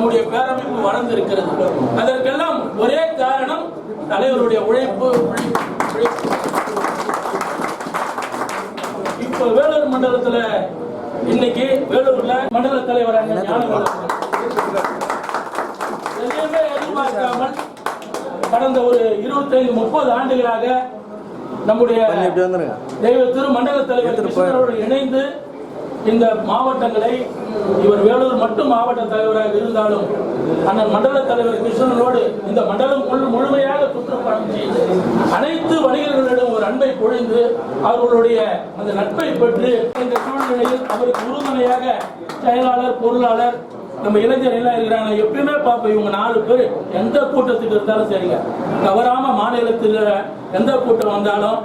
நம்முடைய பேரமைப்பு வளர்ந்து இருக்கிறது. அதற்கெல்லாம் ஒரே காரணம் தலைவருடைய உழைப்பு. இப்ப வேலூர் மண்டலத்துல இன்னைக்கு வேலூர்ல மண்டல தலைவராக எதையுமே எதிர்பார்க்காமல் கடந்த ஒரு 25-30 ஆண்டுகளாக நம்முடைய தெய்வ திரு மண்டல தலைவர் இணைந்து இந்த மாவட்டங்களை இவர் வேலூர் மட்டும் மாவட்ட தலைவராக இருந்தாலும் அண்ணன் மண்டல தலைவர் கிருஷ்ணனோடு இந்த மண்டலம் முழுமையாக சுற்றுப்பயணம் செய்து அனைத்து வணிகர்களிடம் ஒரு அன்பை பொழிந்து அவர்களுடைய அந்த நட்பை பெற்று இந்த சூழ்நிலையில் அவருக்கு உறுதுணையாக செயலாளர், பொருளாளர், நம்ம இளைஞர் எல்லாம் இருக்கிறாங்க. எப்பயுமே பார்ப்போம், இவங்க 4 பேர் எந்த கூட்டத்துக்கு இருந்தாலும் சரிங்க, தவறாம மாநிலத்தில் எந்த கூட்டம் வந்தாலும்,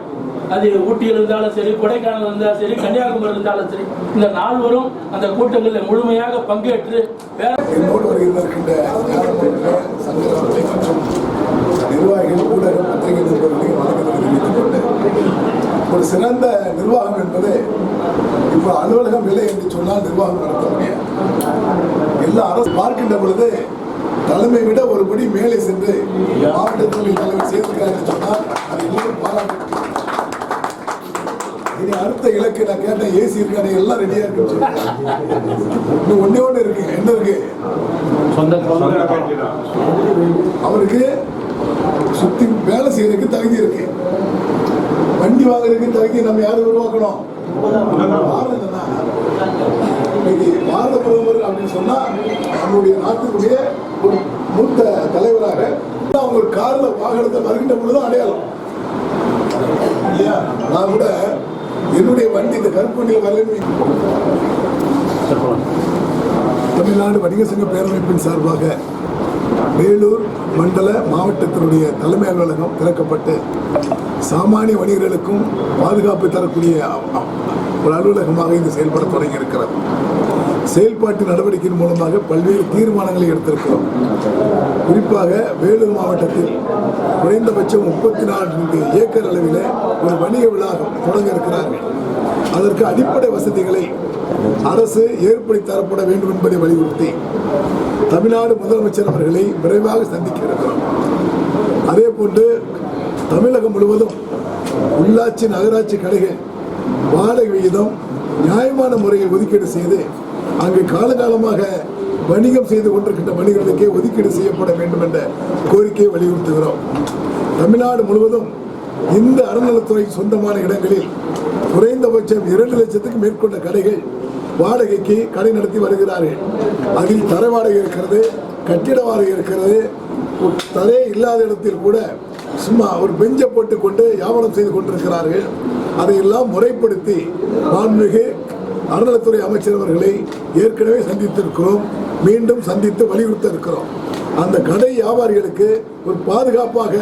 அது ஊட்டியில் இருந்தாலும் சரி, கொடைக்கானல் இருந்தாலும் சரி, கன்னியாகுமரி இருந்தாலும் சரி, இந்த 4வரும் அந்த கூட்டங்களில் முழுமையாக பங்கேற்று என்னோடு வருகின்ற நிர்வாகிகள், ஊடக பத்திரிகை நிருபர்களையும் வழக்கத்தை தெரிவித்துக் கொண்டு, ஒரு சிறந்த நிர்வாகம் என்பது இப்போ அலுவலகம் இல்லை என்று சொன்னால் நிர்வாகம் நடத்த முடியாது. எல்லா அரசு பார்க்கின்ற பொழுது தலைமை விட ஒருபடி மேலே சென்று மாவட்டத்தில் தலைவர் சேர்க்கிறார் என்று சொன்னால் அது எல்லோரும் பாராட்டு. இனி அடுத்த இலக்கு நான் கேட்டேன், ஏசி இருக்கானே எல்லாம் ரெடியா இருக்கு. இன்னும் ஒண்ணே இருக்கு. என்ன இருக்கு? அவருக்கு சுத்தி வேலை செய்யறதுக்கு தகுதி இருக்கு, வண்டி வாங்குறதுக்கு தகுதி நம்ம யாரும் உருவாக்கணும். பாரத பிரதமர் அப்படின்னு சொன்னா நம்முடைய நாட்டுக்குரிய ஒரு மூத்த தலைவராக அவங்க ஒரு கார்ல வாகனத்தை வருகின்ற பொழுதுதான் அடையாளம் இல்லையா? நான் கூட என்னுடைய வண்டி இந்த கருப்பு வண்டியில் வரல. தமிழ்நாடு வணிக சங்க பேரமைப்பின் சார்பாக வேலூர் மண்டல மாவட்டத்தினுடைய தலைமை அலுவலகம் திறக்கப்பட்டு சாமானிய வணிகர்களுக்கும் பாதுகாப்பு தரக்கூடிய ஒரு அலுவலகமாக இது செயல்பட தொடங்கி இருக்கிறது. செயல்பாட்டு நடவடிக்கையின் மூலமாக பல்வேறு தீர்மானங்களை எடுத்திருக்கிறோம். குறிப்பாக வேலூர் மாவட்டத்தில் குறைந்தபட்சம் 34 ஏக்கர் அளவில் ஒரு வணிக வளாகம் தொடங்க இருக்கிறார்கள். அதற்கு அடிப்படை வசதிகளை அரசு ஏற்படுத்தி தரப்பட வேண்டும் என்பதை வலியுறுத்தி தமிழ்நாடு முதலமைச்சர் அவர்களை விரைவாக சந்திக்க இருக்கிறோம். அதே போன்று தமிழகம் முழுவதும் உள்ளாட்சி, நகராட்சி கடைகள் வாடகை விகிதம் நியாயமான முறையில் ஒதுக்கீடு செய்து அங்கு காலகாலமாக வணிகம் செய்து கொண்டிருக்கின்ற வணிகர்களுக்கே ஒதுக்கீடு செய்யப்பட வேண்டும் என்ற கோரிக்கையை வலியுறுத்துகிறோம். தமிழ்நாடு முழுவதும் இந்த அறநிலைத்துறைக்கு சொந்தமான இடங்களில் குறைந்தபட்சம் 2 லட்சத்துக்கு மேற்கொண்ட கடைகள் வாடகைக்கு கடை நடத்தி வருகிறார்கள். அதில் தர வாடகை இருக்கிறது, கட்டிட வாடகை இருக்கிறது. தரே இல்லாத இடத்தில் கூட சும்மா ஒரு பெஞ்சை போட்டு கொண்டு வியாபாரம் செய்து கொண்டிருக்கிறார்கள். அதையெல்லாம் முறைப்படுத்தி மாண்புமிகு அறநிலைத்துறை அமைச்சர் அவர்களை ஏற்கனவே சந்தித்திருக்கிறோம், மீண்டும் சந்தித்து வலியுறுத்த இருக்கிறோம். அந்த கடை வியாபாரிகளுக்கு ஒரு பாதுகாப்பாக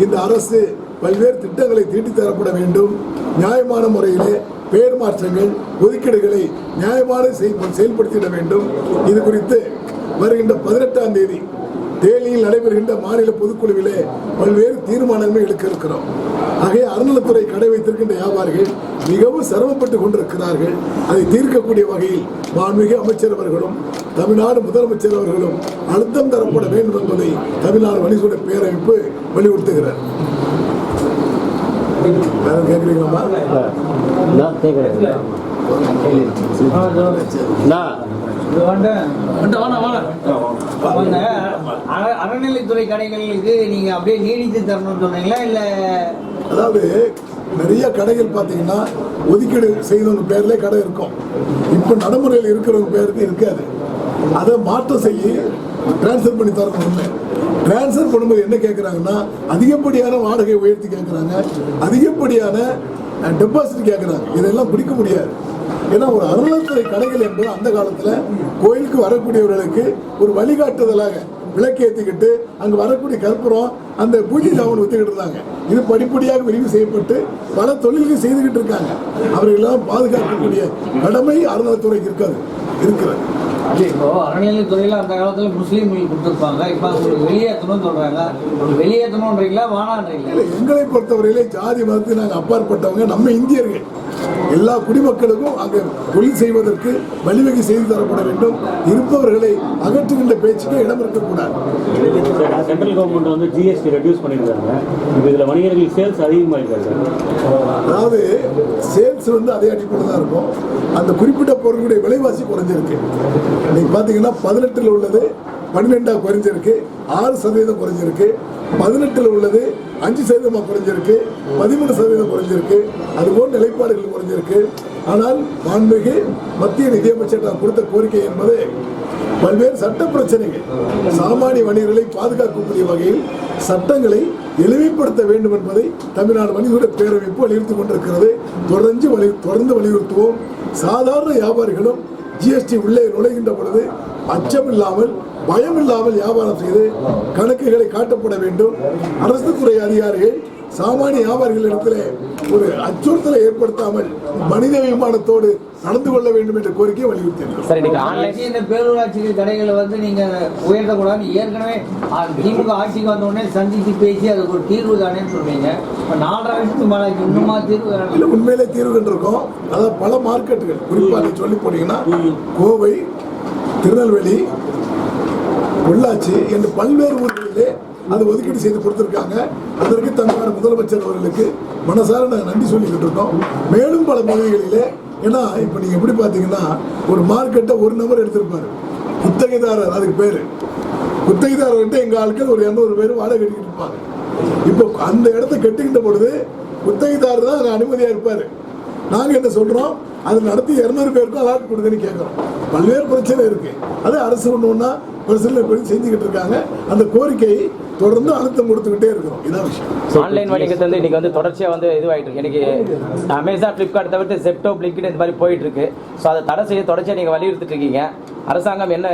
இந்த அரசு பல்வேறு திட்டங்களை தீட்டி தரப்பட வேண்டும். நியாயமான முறையிலே பெயர் மாற்றங்கள், ஒதுக்கீடுகளை நியாயமான செயல்படுத்திட வேண்டும். இது குறித்து வருகின்ற 18ஆம் தேதி தேனியில் நடைபெறுகின்ற மாநில பொதுக்குழுவிலே பல்வேறு தீர்மானங்களை எடுக்க இருக்கிறோம். ஆகிய அறநிலைத்துறை கடை வைத்திருக்கின்ற வியாபாரிகள் மிகவும் சிரமப்பட்டுக் கொண்டிருக்கிறார்கள். அதை தீர்க்கக்கூடிய வகையில் மாண்புமிகு அமைச்சர் அவர்களும் தமிழ்நாடு முதலமைச்சர் அவர்களும் அழுத்தம் தரப்பட வேண்டும் என்பதை தமிழ்நாடு வணிக பேரமைப்பு வலியுறுத்துகிறார். கேட்கிறீங்களா? அறநிலைத்துறை கடைகளுக்கு நீங்க அப்படியே நீடித்து தரணும்னு சொன்னீங்களா? இல்ல, அதாவது நிறைய கடைகள் பார்த்தீங்கன்னா ஒதுக்கீடு செய்தவங்க பேர்ல கடை இருக்கும். இப்ப நடைமுறையில் இருக்கிறவங்க பேருக்கு இருக்காது. அதை மாற்றம் செய்ய டிரான்ஸ்ஃபர் பண்ணி தரணும். டிரான்ஸ்ஃபர் பண்ணும்போது என்ன கேட்குறாங்கன்னா, அதிகப்படியான வாடகை உயர்த்தி கேட்குறாங்க, அதிகப்படியான டெபாசிட் கேட்குறாங்க. இதெல்லாம் பிடிக்க முடியாது. ஏன்னா ஒரு அறநிலைத்துறை கடைகள் என்பது அந்த காலத்தில் கோயிலுக்கு வரக்கூடியவர்களுக்கு ஒரு வழிகாட்டுதலாக விளக்கேற்றிக்கிட்டு அங்கே வரக்கூடிய கற்பூரம் அந்த பூஜை சாமன் ஒத்துக்கிட்டு இருந்தாங்க. இது படிப்படியாக விரிவு செய்யப்பட்டு பல தொழில்கள் செய்துக்கிட்டு இருக்காங்க. அவர்களெல்லாம் பாதுகாக்கக்கூடிய கடமை அறநிலைத்துறைக்கு இருக்கிறது. இப்போ அறநிலைத்துறையில அந்த காலத்துல முஸ்லீம்கள் கொடுத்துருப்பாங்க, இப்ப அவங்களுக்கு வெளியேற்றணும்னு சொல்றாங்க. வெளியேற்றணும்ன்றீங்களா, வானான்றீங்களா? எங்களை பொறுத்தவரையிலே ஜாதி மதத்தை நாங்கள் அப்பாற்பட்டவங்க, நம்ம இந்தியர்கள். எல்லா குடிமக்களுக்கும் அங்கே தொழில் செய்வதற்கு வழிவகை செய்து தரப்பட வேண்டும். இருப்பவர்களை அகற்றுகின்ற பேச்சுக்கு இடம் இருக்கக்கூடாது. சென்ட்ரல் கவர்மெண்ட் வந்து ஜிஎஸ்டி ரெடியூஸ் பண்ணியிருக்காங்க. இதில் வணிகர்கள் சேல்ஸ் அதிகமாக இருக்காங்க. அதாவது சேல்ஸ் வந்து அதே அடிப்படையில் தான் இருக்கும். அந்த குறிப்பிட்ட பொருளுடைய விலைவாசி குறைஞ்சிருக்கு. இன்னைக்கு பார்த்தீங்கன்னா 18 உள்ளது 12 குறைஞ்சிருக்கு, 6% குறைஞ்சிருக்கு. 18 உள்ளது 5% குறைஞ்சிருக்கு, 13% குறைஞ்சிருக்கு. அதுபோல் நிலைப்பாடுகள் குறைஞ்சிருக்கு. ஆனால் மாண்புமிகு மத்திய நிதியமைச்சர் கொடுத்த கோரிக்கை என்பது பல்வேறு சட்ட பிரச்சனைகள், சாமானிய வணிகர்களை பாதுகாக்கக்கூடிய வகையில் சட்டங்களை எளிமைப்படுத்த வேண்டும் என்பதை தமிழ்நாடு வணிகர் பேரமைப்பு வலியுறுத்திக் கொண்டிருக்கிறது. தொடர்ந்து வலியுறுத்துவோம். சாதாரண வியாபாரிகளும் ஜிஎஸ்டி உள்ளே நுழைகின்ற பொழுது அச்சமில்லாமல் பயமில்லாமல் வியாபாரம் செய்து கணக்குகளை காட்டப்பட வேண்டும். அரசு துறை அதிகாரிகள் சாமானிய வியாபாரிகளிடத்தில் ஒரு அச்சுறுத்தலை ஏற்படுத்தாமல் மனித விமானத்தோடு நடந்து கொள்ள வேண்டும் என்ற கோரிக்கையை வலியுறுத்தியிருக்கிறோம். இந்த பேரூராட்சி கடைகளை வந்து நீங்க உயர்த்தக்கூடாது. ஏற்கனவே திமுக ஆட்சிக்கு வந்த உடனே சந்தித்து பேசி அதுக்கு ஒரு தீர்வு தானேன்னு சொல்றீங்க. 4.5 வருஷத்துக்கு மேல இன்னுமா தீர்வு இல்லை, உண்மையிலே தீர்வு கண்டிருக்கோம். அதாவது பல மார்க்கெட்டுகள் குறிப்பாக சொல்லி போனீங்கன்னா கோவை, திருநெல்வேலி, பொள்ளாச்சி என்று பல்வேறு ஊர்களிலே அது ஒதுக்கீடு செய்து கொடுத்திருக்காங்க. அதற்கு தமிழ்நாடு முதலமைச்சர் அவர்களுக்கு மனசார நாங்கள் நன்றி சொல்லிக்கிட்டு இருக்கோம். மேலும் பல பகுதிகளிலே, ஏன்னா இப்போ நீங்கள் எப்படி பார்த்தீங்கன்னா ஒரு மார்க்கெட்டை ஒரு நபர் எடுத்திருப்பாரு, குத்தகைதாரர் அதுக்கு பேர். குத்தகைதாரர்கிட்ட எங்கள் ஆட்கள் ஒரு 200 பேர் வாடகை கட்டிக்கிட்டு இருப்பாங்க. இப்போ அந்த இடத்த கட்டிக்கிட்ட பொழுது குத்தகைதாரர் தான் அங்கே அனுமதியாக இருப்பார். நாங்கள் என்ன சொல்கிறோம், அது நடத்தி 200 பேருக்கும் அலாட் கொடுங்கன்னு கேட்குறோம். பல்வேறு பிரச்சனை இருக்கு. அது அரசு ஒன்று ஒன்றா பரிசீலனை பண்ணி செஞ்சுக்கிட்டு இருக்காங்க. அந்த கோரிக்கையை தொடர்ந்து அழுத்தம் கொடுத்துக்கிட்டே இருக்கிறோம். இதான் விஷயம். ஆன்லைன் வணிகத்தை வந்து இன்னைக்கு வந்து தொடர்ச்சியாக வந்து இதுவாகிட்டு இருக்கு. இன்னைக்கு அமேசான், ஃப்ளிப்கார்ட் தவிர்த்து செப்டோ, பிளிங்கிட் இந்த மாதிரி போயிட்டு இருக்கு. ஸோ அதை தடை செய்ய தொடர்ச்சியாக நீங்கள் வலியுறுத்திட்டு இருக்கீங்க. அரசாங்கம் என்ன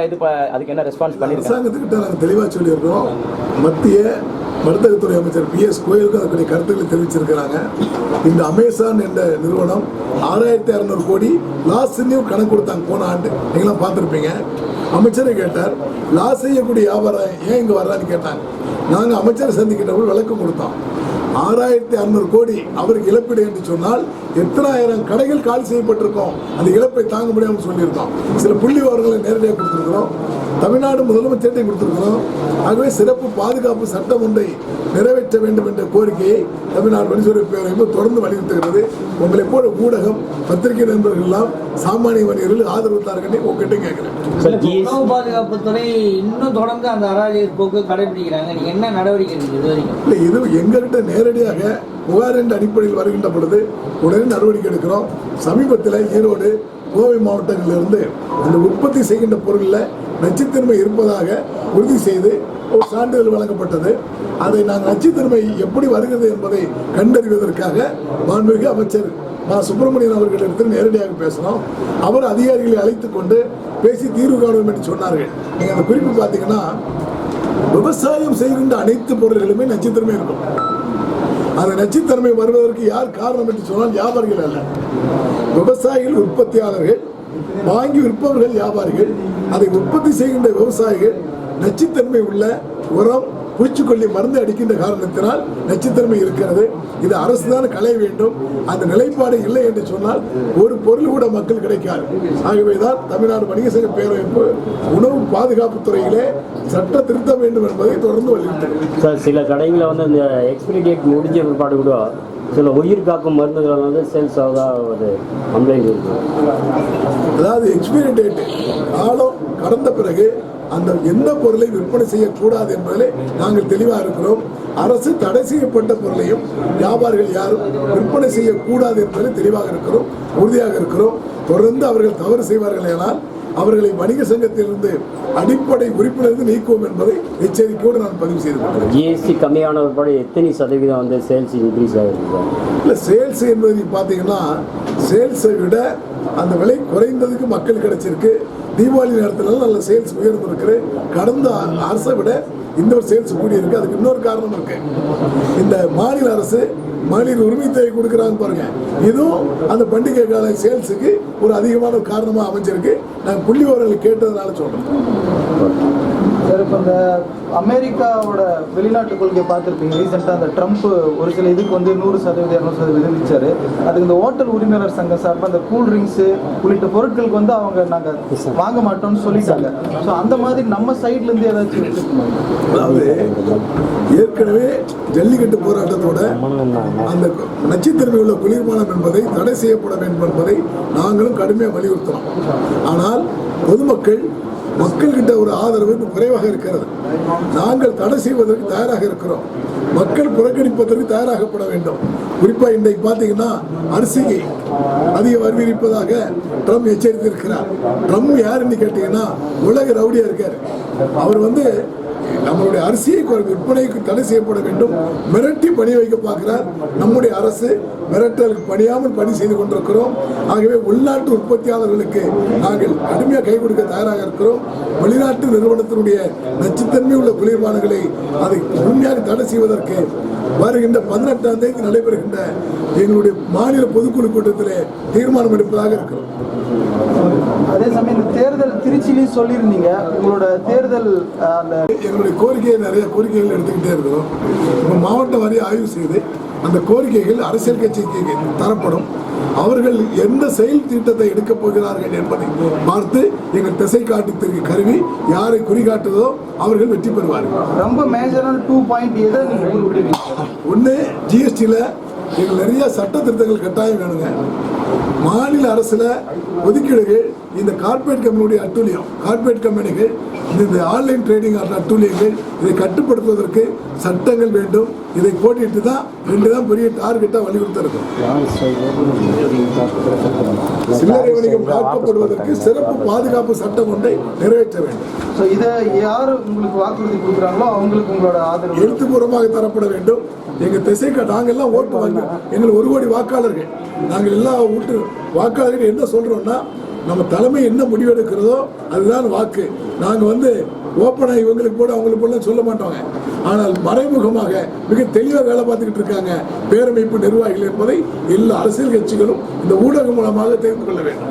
அதுக்கு என்ன ரெஸ்பான்ஸ் பண்ணிருக்கு? அரசாங்கத்துக்கிட்ட நாங்கள் தெளிவாக சொல்லியிருக்கிறோம். மத்திய வர்த்தகத்துறை அமைச்சர் PS கோயலுக்கு அதற்குரிய கருத்துக்களை தெரிவிச்சிருக்கிறாங்க. இந்த அமேசான் என்ற நிறுவனம் 6600 கோடி லாஸ்ன்னு கணக்கு கொடுத்தாங்க போன ஆண்டு. நீங்களாம் பார்த்துருப்பீங்க. அமைச்சரை கேட்டார், லாஸ் செய்யக்கூடிய வியாபாரம் ஏன் இங்கே வர்றான்னு கேட்டாங்க. நாங்கள் அமைச்சரை சந்திக்கிட்டபோது விளக்கம் கொடுத்தோம். 6600 கோடி அவருக்கு இழப்பீடு என்று சொன்னால் எத்தனாயிரம் கடைகள் காலி செய்யப்பட்டிருக்கோம். அந்த இழப்பை தாங்க முடியாமல் சொல்லியிருக்கோம். சில புள்ளி விவரங்களை நேரடியாக கொடுத்துருக்கிறோம். தமிழ்நாடு முதலமைச்சர்கிட்ட கொடுத்திருக்கிறோம். ஆகவே சிறப்பு பாதுகாப்பு சட்டம் ஒன்றை நிறைவேற்ற வேண்டும் என்ற கோரிக்கையை தமிழ்நாடு வணிகர் பேரமைப்பு தொடர்ந்து வலியுறுத்துகிறது. உங்களை போல ஊடகம், பத்திரிகை நண்பர்கள் எல்லாம் சாமானிய வணிகர்கள் ஆதரவு தாருங்கன்னு உங்ககிட்ட கேட்கிறேன். உணவு பாதுகாப்புத்துறை இன்னும் தொடர்ந்து அந்த அராஜக போக்கு கடைபிடிக்கிறாங்க. நீங்க என்ன நடவடிக்கை இல்லை, இது எங்ககிட்ட நேரடியாக புகார் என்ற அடிப்படையில் வருகின்ற பொழுது உடனே நடவடிக்கை எடுக்கிறோம். சமீபத்தில் ஈரோடு, கோவை மாவட்டங்களிலிருந்து அந்த உற்பத்தி செய்கின்ற பொருளில் நச்சுத்தன்மை இருப்பதாக உறுதி செய்து ஒரு சான்றிதழ் வழங்கப்பட்டது. அதை நாங்கள் நச்சுத்தன்மை எப்படி வருகிறது என்பதை கண்டறிவதற்காக மாண்புமிகு அமைச்சர் சுப்பிரமணியன் அவர்களிடத்தில் நேரடியாக பேசினோம். அவர் அதிகாரிகளை அழைத்துக் கொண்டு பேசி தீர்வு காணுவோம் என்று சொன்னார்கள். நீங்கள் அந்த குறிப்பு பார்த்தீங்கன்னா விவசாயம் செய்கின்ற அனைத்து பொருள்களுமே நச்சுத்தன்மை இருக்கும். அந்த நச்சுத்தன்மை வருவதற்கு யார் காரணம் என்று சொன்னால் வியாபாரிகள் அல்ல, விவசாயிகள், உற்பத்தியாளர்கள், வாங்கி விற்பவர்கள் வியாபாரிகள். அதை உற்பத்தி செய்கின்ற விவசாயிகள் நச்சுத்தன்மை உள்ள உரம், பூச்சிக்கொல்லி மருந்து அடிக்கின்ற காரணத்தினால் நச்சுத்தன்மை இருக்கிறது. இது அரசு தான் களைய வேண்டும். அந்த நிலைப்பாடு இல்லை என்று சொன்னால் ஒரு பொருள் கூட மக்கள் கிடைக்காது. ஆகவேதான் தமிழ்நாடு வணிக சங்க பேரமைப்பு உணவு பாதுகாப்பு துறையிலே சட்ட திருத்தம் வேண்டும் என்பதை தொடர்ந்து வலியுறுத்துகிறது. சில கடைகளில் வந்து இந்த எக்ஸ்பிரி டேட் முடிஞ்ச பிற்பாடு கூட சில உயிர் காக்கும் மருந்துகள் வந்து சேல்ஸ் ஆகுதா ஒரு கம்ப்ளைண்ட் இருக்கு. அதாவது எக்ஸ்பிரி டேட் காலம் கடந்த பிறகு அந்த எந்த பொருளை விற்பனை செய்யக்கூடாது என்பதிலே நாங்கள் தெளிவாக இருக்கிறோம். அரசு தடை செய்யப்பட்ட பொருளையும் வியாபாரிகள் யாரும் விற்பனை செய்யக்கூடாது என்பதில் தெளிவாக இருக்கிறோம், உறுதியாக இருக்கிறோம். தொடர்ந்து அவர்கள் தவறு செய்வார்கள் ஆனால் அவர்களை வணிக சங்கத்திலிருந்து அடிப்படை உறுப்பிலிருந்து நீக்குவோம் என்பதை எச்சரிக்கையோடு நான் பதிவு செய்து கொள்கிறேன். ஜிஎஸ்டி கம்மியான ஒருபாடு எத்தனை சதவீதம் வந்து சேல்ஸ் இன்க்ரீஸ் ஆகிருக்கு? இல்லை, சேல்ஸ் என்பது பார்த்தீங்கன்னா சேல்ஸை விட அந்த விலை குறைந்ததுக்கு மக்கள் கிடைச்சிருக்கு. தீபாவளி நேரத்தில் நல்ல சேல்ஸ் உயர்ந்திருக்கு. கடந்த அரசை விட இந்த ஒரு சேல்ஸ் கூடி இருக்கு. அதுக்கு இன்னொரு காரணம் இருக்கு. இந்த மாநில அரசு மகளிர் உரிமை தொகை கொடுக்குறாங்க பாருங்க, இதுவும் அந்த பண்டிகை கால சேல்ஸுக்கு ஒரு அதிகமான காரணமாக அமைஞ்சிருக்கு. நாங்கள் புள்ளி விவரங்களை கேட்டதுனால சொல்றோம். அந்த அமெரிக்காவோட வெளிநாட்டு கொள்கையை பார்த்துருப்பீங்க. ரீசெண்டாக அந்த ட்ரம்ப் ஒரு சில இதுக்கு வந்து 100%, 200% விதிச்சாரு. அதுக்கு இந்த ஹோட்டல் உரிமையாளர் சங்கம் சார்பாக அந்த கூல் ட்ரிங்க்ஸு உள்ளிட்ட பொருட்களுக்கு வந்து அவங்க நாங்கள் வாங்க மாட்டோம்னு சொல்லிட்டாங்க. ஸோ அந்த மாதிரி நம்ம சைட்லேருந்து ஏதாச்சும் வச்சுருக்கோம்? அதாவது ஏற்கனவே ஜல்லிக்கட்டு போராட்டத்தோட அந்த நச்சுத்தன்மை உள்ள குளிர்பானம் என்பதை தடை செய்யப்பட வேண்டும் என்பதை நாங்களும் கடுமையாக வலியுறுத்தினோம். ஆனால் பொதுமக்கள் மக்கள்கிட்ட ஒரு ஆதரவு குறைவாக இருக்கிறது. நாங்கள் தடை செய்வதற்கு தயாராக இருக்கிறோம். மக்கள் புறக்கணிப்பதற்கு தயாராகப்பட வேண்டும். குறிப்பாக இன்றைக்கு பார்த்தீங்கன்னா அரிசிக்கு அதிக வரி விதிப்பதாக ட்ரம்ப் எச்சரித்திருக்கிறார். ட்ரம்ப் யாருன்னு கேட்டீங்கன்னா உலக ரவுடியா இருக்காரு. அவர் வந்து நம்மளுடைய அரிசியை விற்பனைக்கு தடை செய்யப்பட வேண்டும் மிரட்டி பணி வைக்க பார்க்கிறார். நம்முடைய அரசு மிரட்டலுக்கு பணியாமல் பணி செய்து கொண்டிருக்கிறோம். ஆகவே உள்நாட்டு உற்பத்தியாளர்களுக்கு நாங்கள் கடுமையாக கை கொடுக்க தயாராக இருக்கிறோம். வெளிநாட்டு நிறுவனத்தினுடைய நச்சுத்தன்மை உள்ள குளிர்பானங்களை அதை முழுமையாக தடை செய்வதற்கு வருகின்ற 18ஆம் தேதி நடைபெறுகின்ற எங்களுடைய மாநில பொதுக்குழு கூட்டத்திலே தீர்மானம் எடுப்பதாக இருக்கிறோம். அதே சமயம் இந்த தேர்தல் திருச்சியிலையும் சொல்லியிருந்தீங்க. உங்களோட தேர்தல் அந்த எங்களுடைய கோரிக்கையை நிறைய கோரிக்கைகள் எடுத்துக்கிட்டே இருக்கிறோம். இப்போ மாவட்ட வாரியாக ஆய்வு செய்து அந்த கோரிக்கைகள் அரசியல் கட்சிக்கு தரப்படும். அவர்கள் எந்த செயல் திட்டத்தை எடுக்கப் போகிறார்கள் என்பதை பார்த்து எங்கள் திசை காட்டுத்திற்கு கருவி யாரை குறிகாட்டுதோ அவர்கள் வெற்றி பெறுவார்கள். ரொம்ப மேஜரான 2 பாயிண்ட் எதை நீங்கள் குறிப்பிடுவீங்க? ஒன்று, ஜிஎஸ்டியில் எங்கள் நிறைய சட்ட திருத்தங்கள் கட்டாயம் வேணுங்க. மாநில அரசில் ஒதுக்கீடுகள் இந்த கார்பரேட் கம்பெனியுடைய அட்டூழியம், கார்பரேட் கம்பெனிகள் இந்த ஆன்லைன் ட்ரேடிங் அட்டூழியங்கள் இதை கட்டுப்படுத்துவதற்கு சட்டங்கள் வேண்டும். இதை போட்டிட்டு தான் 2 தான் பெரிய டார்கெட்டாக வலியுறுத்திருக்கும். சில்லறை வணிகம் காக்கப்படுவதற்கு சிறப்பு பாதுகாப்பு சட்டம் ஒன்றை நிறைவேற்ற வேண்டும். ஸோ இதை யார் உங்களுக்கு வாக்குறுதி கொடுக்குறாங்களோ அவங்களுக்கு உங்களோட ஆதரவு எழுத்துப்பூர்வமாக தரப்பட வேண்டும். எங்கள் திசைக்கு நாங்கள்லாம் ஓட்டு வாங்க, எங்களுக்கு 1 கோடி வாக்காளர்கள், நாங்கள் எல்லா ஓட்டு வாக்காளர்கள் என்ன சொல்கிறோம்னா நம்ம தலைமை என்ன முடிவெடுக்கிறதோ அதுதான் வாக்கு. நாங்கள் வந்து ஓப்பனாக இவங்களுக்கு போட அவங்களுக்கு போட சொல்ல மாட்டோங்க. ஆனால் மறைமுகமாக மிக தெளிவாக வேலை பார்த்துக்கிட்டு இருக்காங்க பேரமைப்பு நிர்வாகிகள் என்பதை எல்லா அரசியல் கட்சிகளும் இந்த ஊடகம் மூலமாக தெரிந்து கொள்ள வேண்டும்.